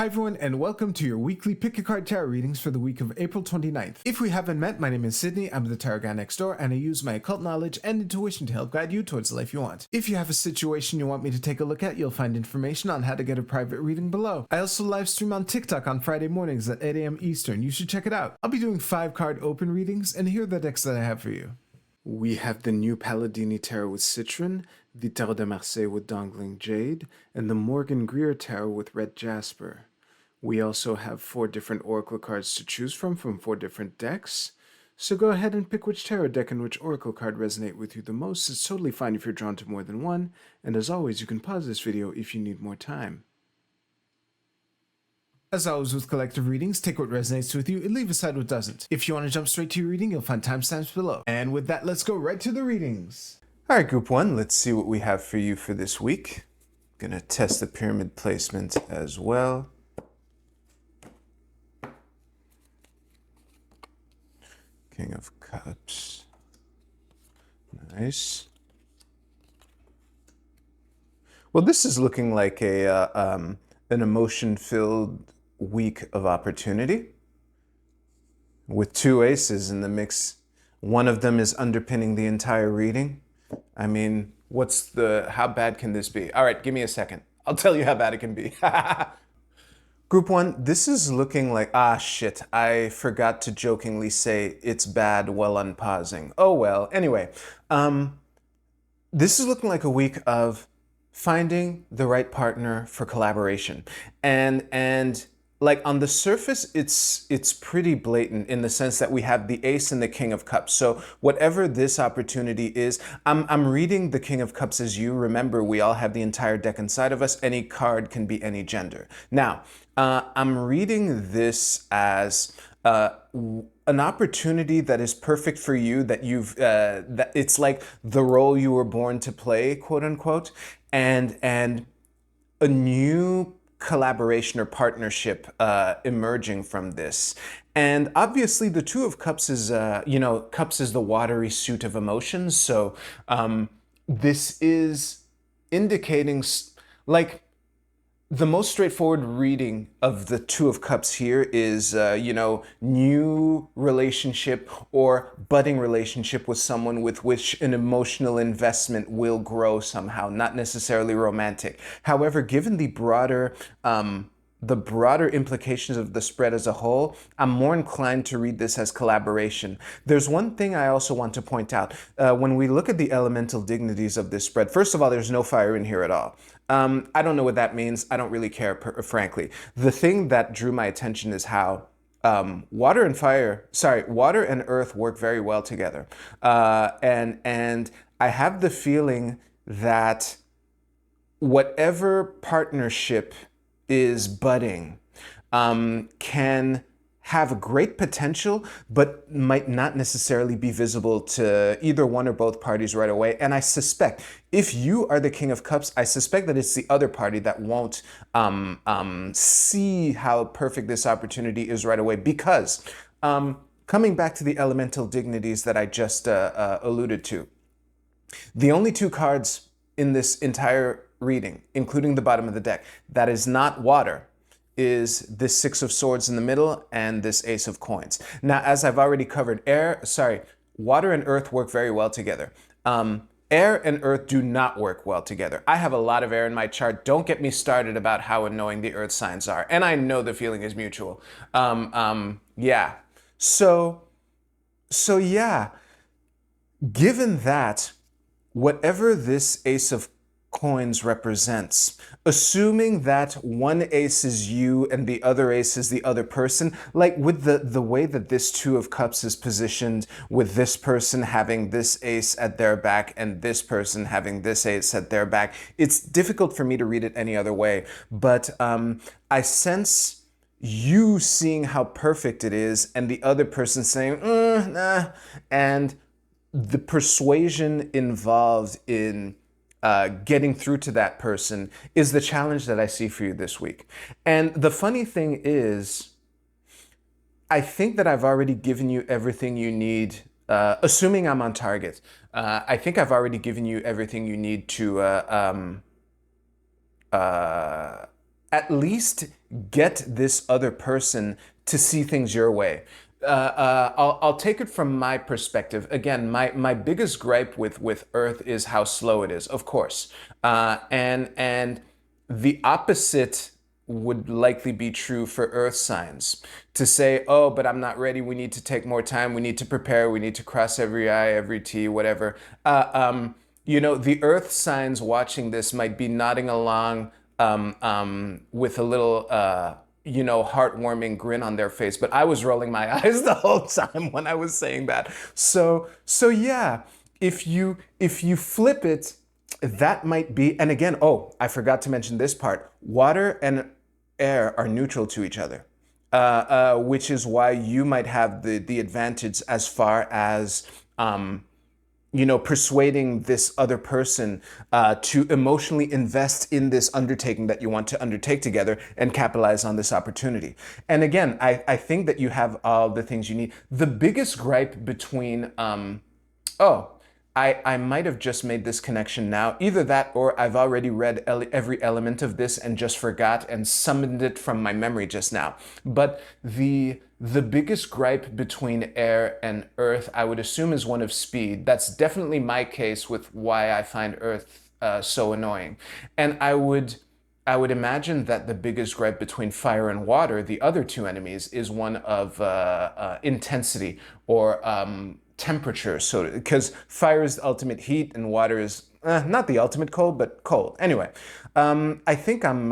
Hi everyone, and welcome to your weekly Pick a Card Tarot readings for the week of April 29th. If we haven't met, my name is Sydney, I'm the tarot guy next door, and I use my occult knowledge and intuition to help guide you towards the life you want. If you have a situation you want me to take a look at, you'll find information on how to get a private reading below. I also live stream on TikTok on Friday mornings at 8 a.m. Eastern. You should check it out. I'll be doing 5-card open readings, and here are the decks that I have for you. We have the New Palladini Tarot with Citron, the Tarot de Marseille with Dangling Jade, and the Morgan Greer Tarot with Red Jasper. We also have 4 different oracle cards to choose from 4 different decks. So go ahead and pick which tarot deck and which oracle card resonate with you the most. It's totally fine if you're drawn to more than one. And as always, you can pause this video if you need more time. As always with collective readings, take what resonates with you and leave aside what doesn't. If you want to jump straight to your reading, you'll find timestamps below. And with that, let's go right to the readings. Alright, Group 1, let's see what we have for you for this week. Gonna test the pyramid placement as well. King of Cups. Nice. Well, this is looking like an emotion-filled week of opportunity with 2 aces in the mix. One of them is underpinning the entire reading. I mean, how bad can this be? All right, give me a second. I'll tell you how bad it can be. Group 1, this is looking like, shit, I forgot to jokingly say it's bad while unpausing. Oh well, anyway. This is looking like a week of finding the right partner for collaboration. And like on the surface, it's pretty blatant in the sense that we have the Ace and the King of Cups. So whatever this opportunity is, I'm reading the King of Cups as you. Remember, we all have the entire deck inside of us. Any card can be any gender. Now, I'm reading this as an opportunity that is perfect for you, that that it's like the role you were born to play, quote unquote, and a new collaboration or partnership emerging from this. And obviously the Two of Cups is, Cups is the watery suit of emotions. So this is indicating, like, the most straightforward reading of the Two of Cups here is, new relationship or budding relationship with someone with which an emotional investment will grow somehow, not necessarily romantic. However, given the broader implications of the spread as a whole, I'm more inclined to read this as collaboration. There's one thing I also want to point out. When we look at the elemental dignities of this spread, first of all, there's no fire in here at all. I don't know what that means. I don't really care, frankly. The thing that drew my attention is how water and earth work very well together. And I have the feeling that whatever partnership is budding can have great potential, but might not necessarily be visible to either one or both parties right away. And I suspect, if you are the King of Cups, I suspect that it's the other party that won't see how perfect this opportunity is right away. Because, coming back to the elemental dignities that I just alluded to, the only 2 cards in this entire reading, including the bottom of the deck, that is not water, is this 6 of Swords in the middle and this Ace of Coins. Now, as I've already covered, water and earth work very well together. Air and earth do not work well together. I have a lot of air in my chart. Don't get me started about how annoying the earth signs are. And I know the feeling is mutual. Yeah. So yeah, given that, whatever this Ace of Coins represents, assuming that one ace is you and the other ace is the other person, like with the way that this Two of Cups is positioned, with this person having this ace at their back and this person having this ace at their back, it's difficult for me to read it any other way. But I sense you seeing how perfect it is and the other person saying, nah, and the persuasion involved in getting through to that person is the challenge that I see for you this week. And the funny thing is, I think that I've already given you everything you need, assuming I'm on target. I think I've already given you everything you need to at least get this other person to see things your way. I'll take it from my perspective. Again, my biggest gripe with Earth is how slow it is, of course. And the opposite would likely be true for Earth signs. To say, oh, but I'm not ready, we need to take more time, we need to prepare, we need to cross every I, every T, whatever. The Earth signs watching this might be nodding along with a little, heartwarming grin on their face, but I was rolling my eyes the whole time when I was saying that. So yeah, if you flip it, that might be, and again, oh, I forgot to mention this part. Water and air are neutral to each other, which is why you might have the advantage as far as persuading this other person to emotionally invest in this undertaking that you want to undertake together and capitalize on this opportunity. And again, I think that you have all the things you need. The biggest gripe between, I might have just made this connection now. Either that or I've already read every element of this and just forgot and summoned it from my memory just now. But the biggest gripe between air and earth, I would assume, is one of speed. That's definitely my case with why I find earth so annoying. And I would imagine that the biggest gripe between fire and water, the other two enemies, is one of intensity or temperature. So, because fire is the ultimate heat and water is not the ultimate cold, but cold. Anyway, I think I'm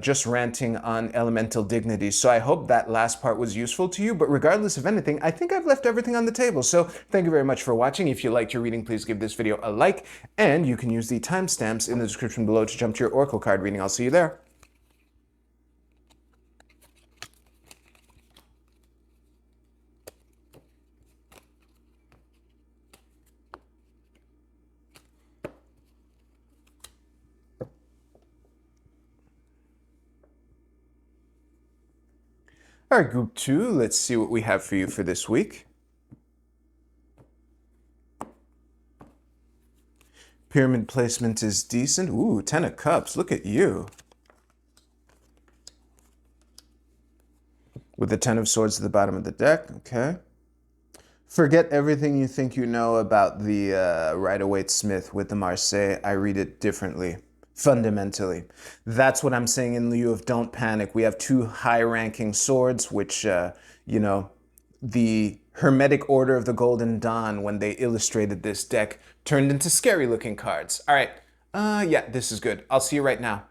just ranting on elemental dignities. So I hope that last part was useful to you. But regardless of anything, I think I've left everything on the table. So thank you very much for watching. If you liked your reading, please give this video a like. And you can use the timestamps in the description below to jump to your Oracle card reading. I'll see you there. All right, group 2, let's see what we have for you for this week. Pyramid placement is decent. Ooh, 10 of Cups, look at you. With the 10 of Swords at the bottom of the deck, okay. Forget everything you think you know about the Rider-Waite-Smith with the Marseille. I read it differently. Fundamentally. That's what I'm saying in lieu of don't panic. We have two high-ranking swords, which, the Hermetic Order of the Golden Dawn, when they illustrated this deck, turned into scary-looking cards. All right. Yeah, this is good. I'll see you right now.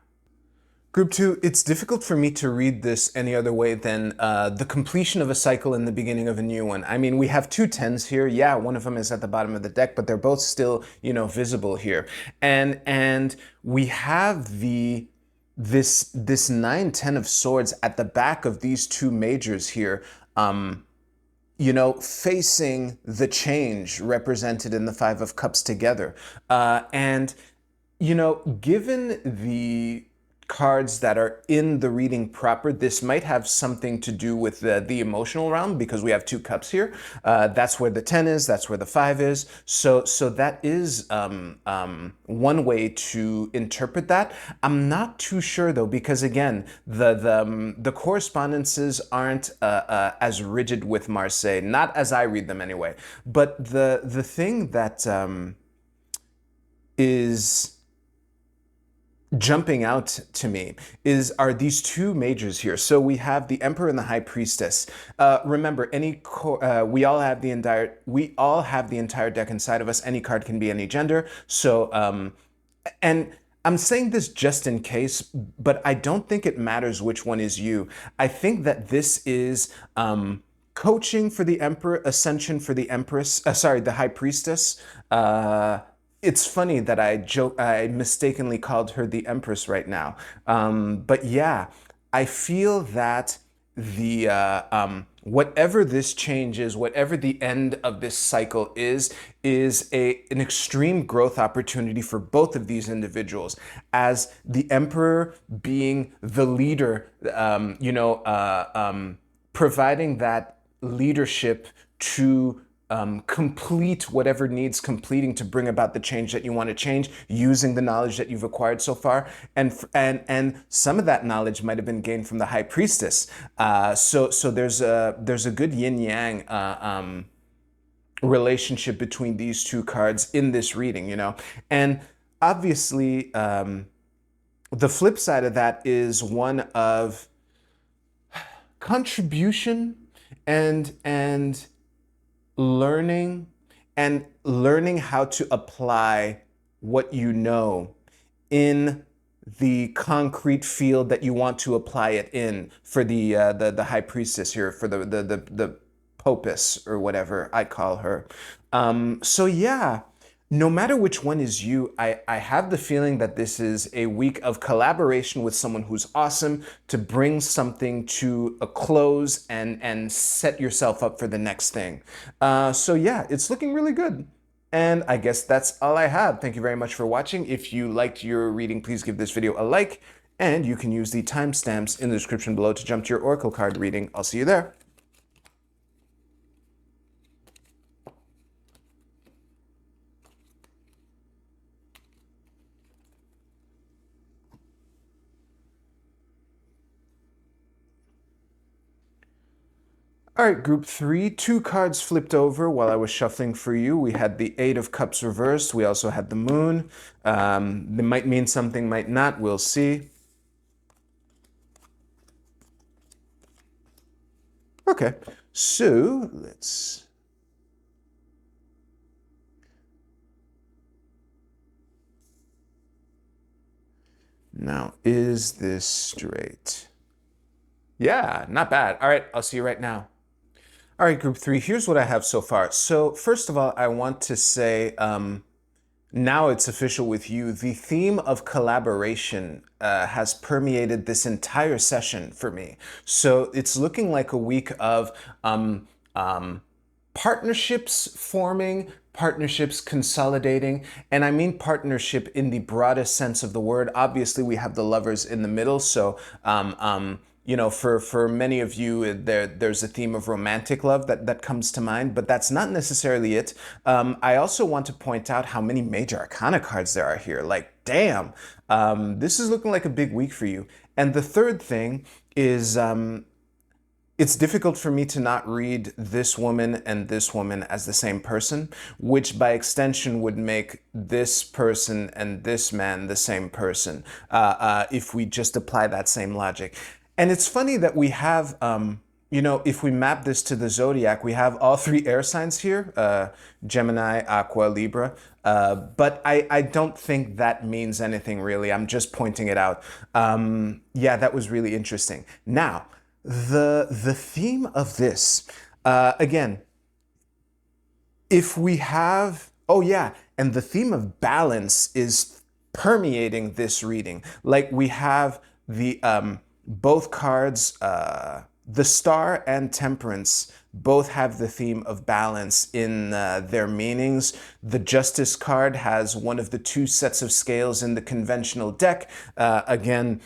Group 2, it's difficult for me to read this any other way than the completion of a cycle and the beginning of a new one. I mean, we have two 10s here. Yeah, one of them is at the bottom of the deck, but they're both still, visible here. And we have this 9-10 of Swords at the back of these two majors here, facing the change represented in the 5 of Cups together. And given the cards that are in the reading proper, this might have something to do with the emotional realm, because we have 2 cups here. That's where the 10 is, that's where the 5 is. So that is one way to interpret that. I'm not too sure though, because again, the correspondences aren't as rigid with Marseille, not as I read them anyway. But the thing that is jumping out to me are these two majors here. So we have the Emperor and the High Priestess. Remember, we all have the entire deck inside of us. Any card can be any gender. So and I'm saying this just in case, but I don't think it matters which one is you. I think that this is coaching for the Emperor, ascension for the Empress. The High Priestess. It's funny that I mistakenly called her the Empress right now. But yeah, I feel that whatever this change is, whatever the end of this cycle is an extreme growth opportunity for both of these individuals, as the Emperor being the leader, providing that leadership to complete whatever needs completing to bring about the change that you want to change using the knowledge that you've acquired so far. And some of that knowledge might have been gained from the High Priestess. So there's a good yin yang relationship between these two cards in this reading, you know. And obviously, the flip side of that is one of contribution and learning how to apply what you know in the concrete field that you want to apply it in for the High Priestess here, for the Popus or whatever I call her. So yeah, no matter which one is you, I have the feeling that this is a week of collaboration with someone who's awesome to bring something to a close and set yourself up for the next thing. So yeah, it's looking really good. And I guess that's all I have. Thank you very much for watching. If you liked your reading, please give this video a like, and you can use the timestamps in the description below to jump to your Oracle card reading. I'll see you there. All right, group 3, 2 cards flipped over while I was shuffling for you. We had the Eight of Cups reversed. We also had the Moon. They might mean something, might not. We'll see. Okay, so let's... Now, is this straight? Yeah, not bad. All right, I'll see you right now. All right, group 3, here's what I have so far. So first of all, I want to say, now it's official with you. The theme of collaboration has permeated this entire session for me. So it's looking like a week of partnerships forming, partnerships consolidating, and I mean partnership in the broadest sense of the word. Obviously, we have the lovers in the middle, so you know, for many of you, there's a theme of romantic love that comes to mind, but that's not necessarily it. I also want to point out how many major arcana cards there are here. Like, damn, this is looking like a big week for you. And the third thing is, it's difficult for me to not read this woman and this woman as the same person, which by extension would make this person and this man the same person, if we just apply that same logic. And it's funny that we have, you know, if we map this to the zodiac, we have all 3 air signs here, Gemini, Aqua, Libra. But I don't think that means anything really. I'm just pointing it out. Yeah, that was really interesting. Now, the theme of this, again, if we have, oh yeah, and the theme of balance is permeating this reading. Like we have the, both cards, the Star and Temperance, both have the theme of balance in their meanings. The Justice card has one of the 2 sets of scales in the conventional deck, again,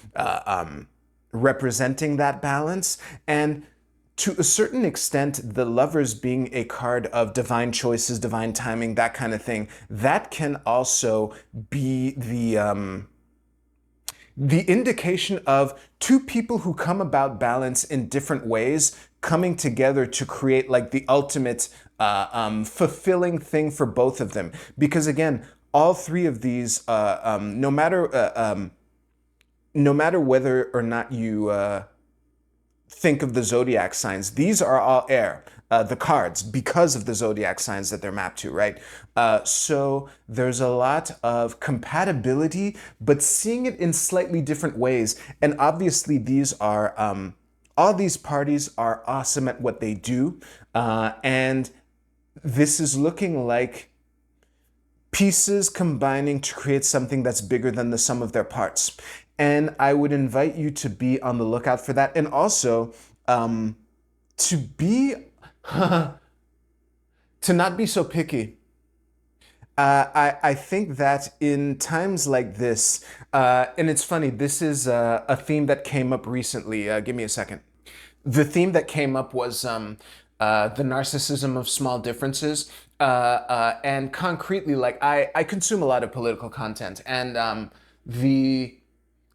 representing that balance. And to a certain extent, the Lovers being a card of divine choices, divine timing, that kind of thing, that can also be the indication of 2 people who come about balance in different ways coming together to create like the ultimate fulfilling thing for both of them. Because again, all 3 of these, no matter whether or not you think of the zodiac signs, these are all air, the cards, because of the zodiac signs that they're mapped to, right? So there's a lot of compatibility, but seeing it in slightly different ways. And obviously these are, all these parties are awesome at what they do. And this is looking like pieces combining to create something that's bigger than the sum of their parts. And I would invite you to be on the lookout for that. And also to be, to not be so picky. I think that in times like this, and it's funny, this is a theme that came up recently. Give me a second. The theme that came up was the narcissism of small differences. And concretely, like I consume a lot of political content, and the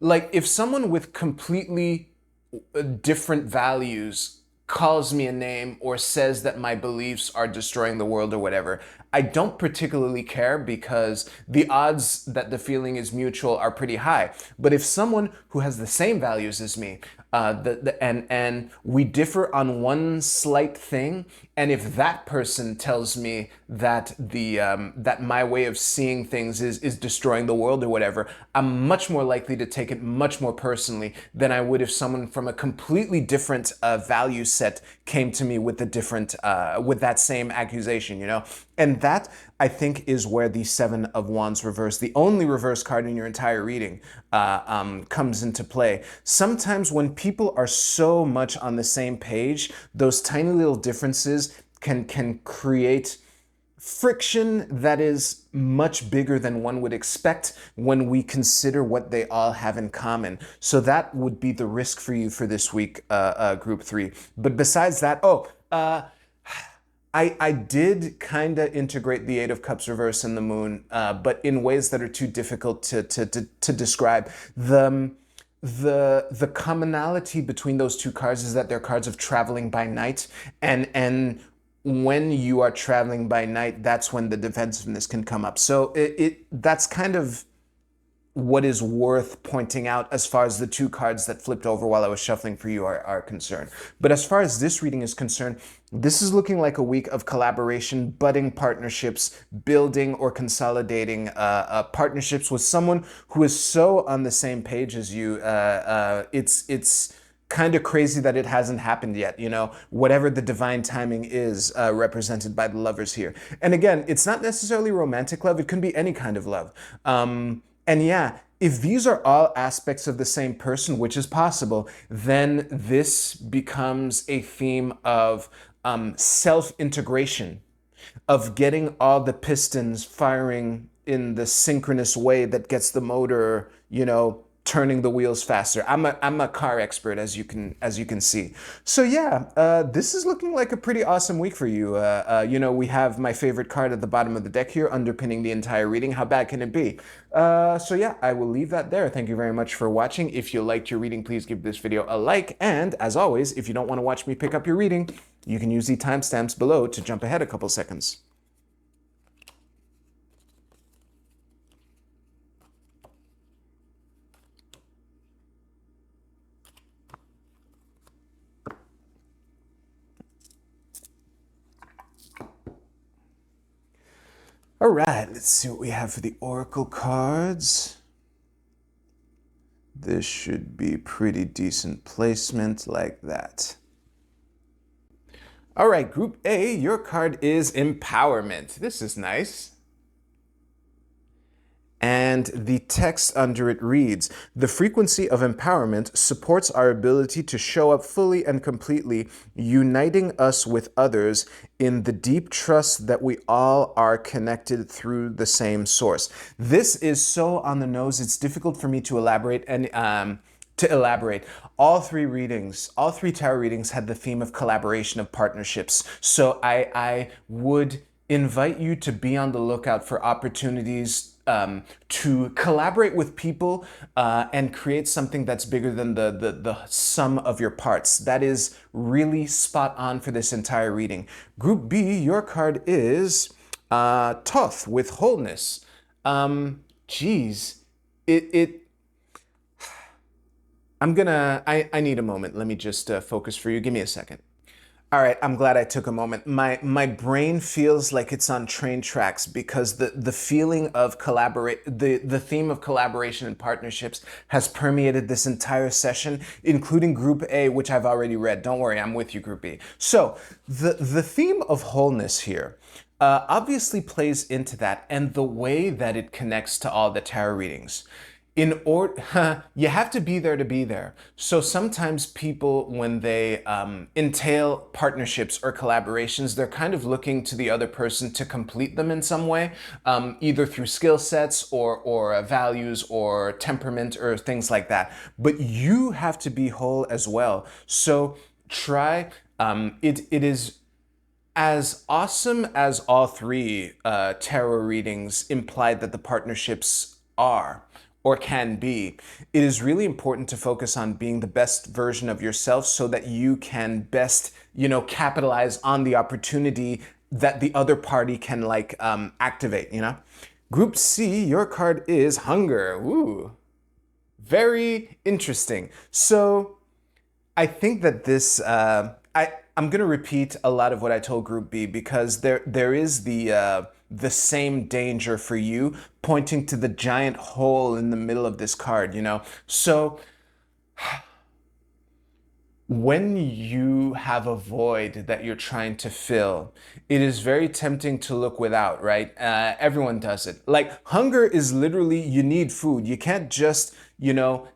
like if someone with completely different values calls me a name or says that my beliefs are destroying the world or whatever, I don't particularly care because the odds that the feeling is mutual are pretty high. But if someone who has the same values as me, and we differ on one slight thing, and if that person tells me that that my way of seeing things is destroying the world or whatever, I'm much more likely to take it much more personally than I would if someone from a completely different value set came to me with a different with that same accusation, you know. And that, I think, is where the Seven of Wands reverse, the only reverse card in your entire reading, comes into play. Sometimes when people are so much on the same page, those tiny little differences can create friction that is much bigger than one would expect when we consider what they all have in common. So that would be the risk for you for this week, group 3. But besides that, I did kind of integrate the Eight of Cups reverse and the Moon, but in ways that are too difficult to describe. The commonality between those two cards is that they're cards of traveling by night, and when you are traveling by night, that's when the defensiveness can come up. So that's kind of what is worth pointing out as far as the two cards that flipped over while I was shuffling for you are concerned. But as far as this reading is concerned, this is looking like a week of collaboration, budding partnerships, building or consolidating partnerships with someone who is so on the same page as you. It's kind of crazy that it hasn't happened yet, you know, whatever the divine timing is represented by the lovers here. And again, it's not necessarily romantic love. It can be any kind of love. And yeah, if these are all aspects of the same person, which is possible, then this becomes a theme of self-integration, of getting all the pistons firing in the synchronous way that gets the motor, you know, turning the wheels faster. I'm a car expert, as you can see. So yeah, this is looking like a pretty awesome week for you. You know, we have my favorite card at the bottom of the deck here, underpinning the entire reading. How bad can it be? So yeah, I will leave that there. Thank you very much for watching. If you liked your reading, please give this video a like. And as always, if you don't want to watch me pick up your reading, you can use the timestamps below to jump ahead a couple seconds. All right, let's see what we have for the Oracle cards. This should be pretty decent placement like that. All right, Group A, your card is Empowerment. This is nice. And the text under it reads, "The frequency of empowerment supports our ability to show up fully and completely, uniting us with others in the deep trust that we all are connected through the same source." This is so on the nose, it's difficult for me to elaborate. And all three readings, all three tarot readings had the theme of collaboration, of partnerships. So I would invite you to be on the lookout for opportunities to collaborate with people and create something that's bigger than the sum of your parts. That is really spot on for this entire reading. Group B, your card is Thoth, with wholeness. Geez, I need a moment. Let me just focus for you. Give me a second. All right, I'm glad I took a moment. My brain feels like it's on train tracks because the feeling of the theme of collaboration and partnerships has permeated this entire session, including Group A, which I've already read. Don't worry, I'm with you, Group B. So the theme of wholeness here obviously plays into that, and the way that it connects to all the tarot readings. In order, you have to be there to be there. So sometimes people, when they entail partnerships or collaborations, they're kind of looking to the other person to complete them in some way, either through skill sets or values or temperament or things like that. But you have to be whole as well. So try, it is As awesome as all three tarot readings implied that the partnerships are or can be, it is really important to focus on being the best version of yourself so that you can best, capitalize on the opportunity that the other party can activate. Group C, your card is hunger. Ooh, very interesting. So I think that this, I'm going to repeat a lot of what I told Group B because there is the same danger for you pointing to the giant hole in the middle of this card. So when you have a void that you're trying to fill, it is very tempting to look without, right? Everyone does it. Like hunger is literally, you need food. You can't just,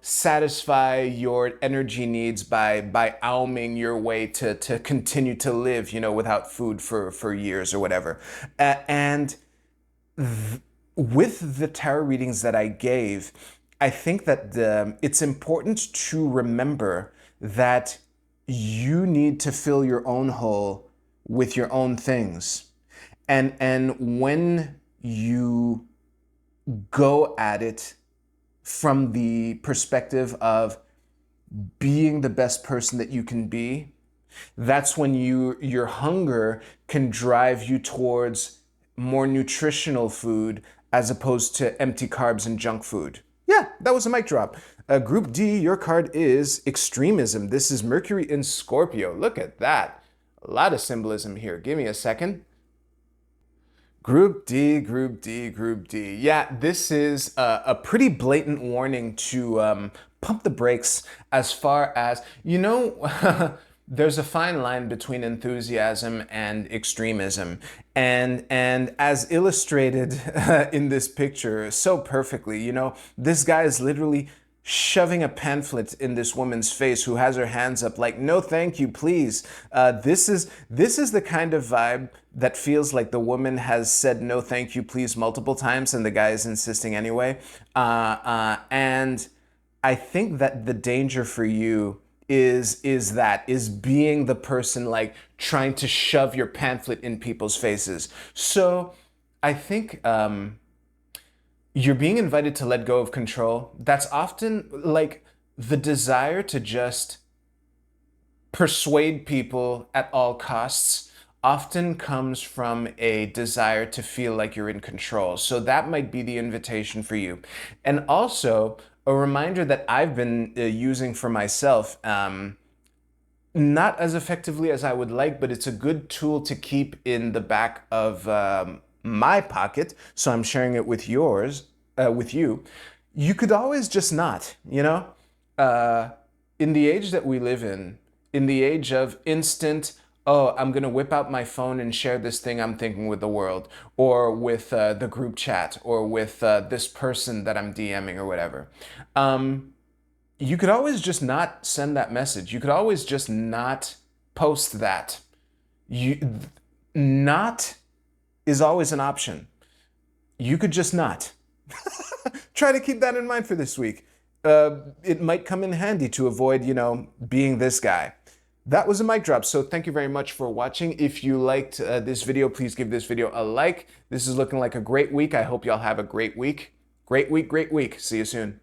satisfy your energy needs by auming your way to continue to live, without food for years or whatever. And with the tarot readings that I gave, I think that it's important to remember that you need to fill your own hole with your own things. And when you go at it from the perspective of being the best person that you can be, that's when your hunger can drive you towards more nutritional food as opposed to empty carbs and junk food. Yeah, that was a mic drop. Group D, your card is extremism. This is Mercury in Scorpio. Look at that. A lot of symbolism here. Give me a second. Group D, Group D, Group D. Yeah, this is a pretty blatant warning to pump the brakes as far as, there's a fine line between enthusiasm and extremism. And as illustrated in this picture so perfectly, this guy is literally shoving a pamphlet in this woman's face who has her hands up like, no, thank you, please. This is the kind of vibe that feels like the woman has said no, thank you, please multiple times and the guy is insisting anyway. And I think that the danger for you is being the person like trying to shove your pamphlet in people's faces. So I think you're being invited to let go of control. That's often like the desire to just persuade people at all costs often comes from a desire to feel like you're in control. So that might be the invitation for you. And also a reminder that I've been using for myself, not as effectively as I would like, but it's a good tool to keep in the back of my pocket. So I'm sharing it with with you. You could always just not, in the age that we live in the age of instant, oh, I'm going to whip out my phone and share this thing I'm thinking with the world, or with the group chat, or with this person that I'm DMing or whatever. You could always just not send that message. You could always just not post that. Not is always an option. You could just not. Try to keep that in mind for this week. It might come in handy to avoid, being this guy. That was a mic drop, so thank you very much for watching. If you liked this video, please give this video a like. This is looking like a great week. I hope y'all have a great week. Great week, great week. See you soon.